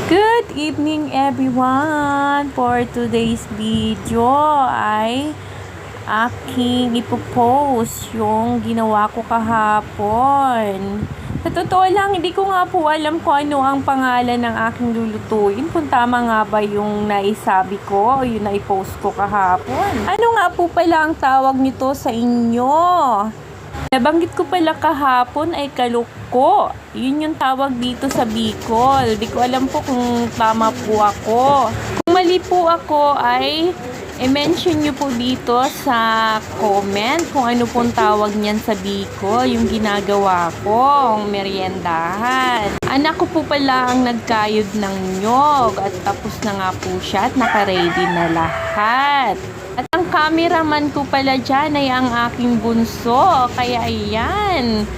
Good evening everyone! For today's video ay aking ipopost yung ginawa ko kahapon. Sa totoo lang, hindi ko nga po alam kung ano ang pangalan ng aking lulutuin. Kung tama nga ba yung naisabi ko o yung naipost ko kahapon. Ano nga po pala ang tawag nito sa inyo? Nabanggit ko pala kahapon ay kaluko. Yun yung tawag dito sa Bicol. Di ko alam po kung tama po ako. Kung mali po ako ay i-mention nyo po dito sa comment kung ano pong tawag niyan sa Bicol, yung ginagawa ko, ang meriendahan. Anak ko po pala ang nagkayod ng nyog at tapos na nga po siya at naka-ready na lahat. At ang cameraman ko pala dyan ay ang aking bunso. Kaya ayan.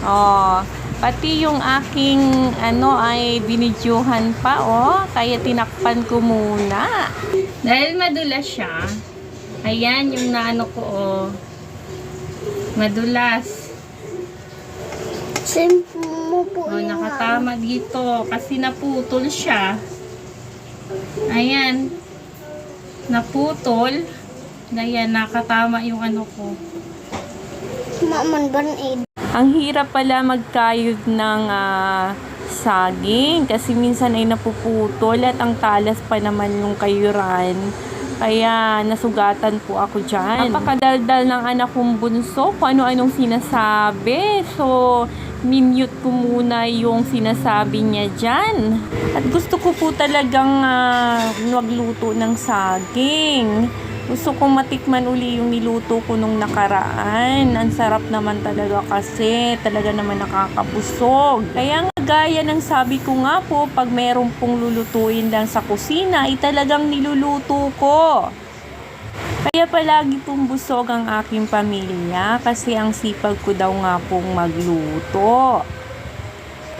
Oh, pati yung aking ay binidyohan pa kaya tinakpan ko muna. Dahil madulas siya. Ayan yung naano ko Madulas. Simple mo po Nakatama dito kasi naputol siya. Ayan. Naputol. Ayan, nakatama yung ko. Maman ban Ang hirap pala magkayod ng saging kasi minsan ay napuputol at ang talas pa naman yung kayuran. Kaya nasugatan po ako dyan. Napakadaldal ng anak kong bunso kung ano-anong sinasabi. So, minute ko muna yung sinasabi niya dyan. At gusto ko po talagang magluto ng saging. Gusto kong matikman uli yung niluto ko nung nakaraan. Ang sarap naman talaga kasi. Talaga naman nakakabusog. Kaya nga gaya ng sabi ko nga po, pag meron pong lulutuin lang sa kusina, ay talagang niluluto ko. Kaya palagi pong busog ang aking pamilya kasi ang sipag ko daw nga pong magluto.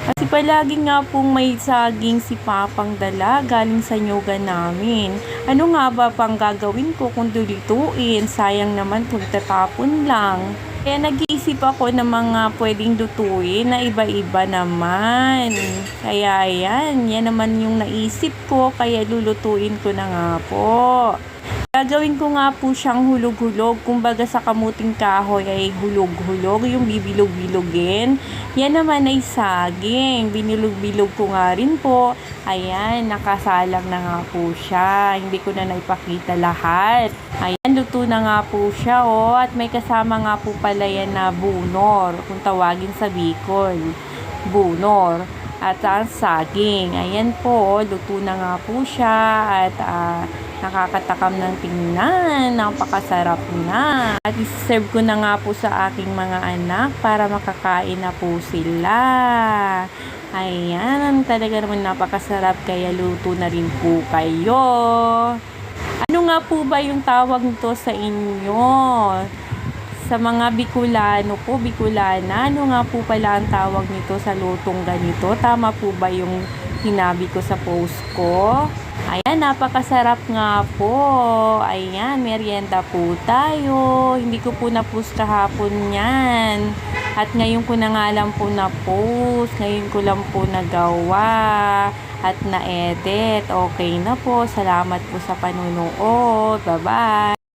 Kasi palagi nga pong may saging si Papang dala galing sa nyoga namin. Ano nga ba pang gagawin ko kung lulutuin? Sayang naman kung tatapon lang. Kaya nag-iisip ako ng mga pwedeng lutuin na iba-iba naman. Kaya yan naman yung naisip ko kaya lulutuin ko na nga po. Gagawin ko nga po siyang hulog-hulog. Kumbaga sa kamuting kahoy ay hulog-hulog, yung bibilog-bilogin. Yan naman ay saging. Binilog-bilog ko nga rin po. Ayan, nakasalang na nga po siya. Hindi ko na naipakita lahat. Ayan, luto na nga po siya at may kasama nga po pala yan na bunor. Kung tawagin sa Bicol. Bunor. At ang saging. Ayan po, luto na nga po siya at nakakatakam ng tingnan, napakasarap na. At iserve ko na nga po sa aking mga anak para makakain na po sila. Ayan, talaga naman napakasarap kaya luto na rin po kayo. Ano nga po ba yung tawag nito sa inyo? Sa mga Bicolano po, Bicolana, ano nga po pala ang tawag nito sa lutong ganito? Tama po ba yung sinabi ko sa post ko? Ayan, napakasarap nga po. Ayan, merienda po tayo. Hindi ko po na-post kahapon yan. At ngayon ko na nga lang po na-post. Ngayon ko lang po nagawa. At na-edit. Okay na po. Salamat po sa panunood. Bye-bye.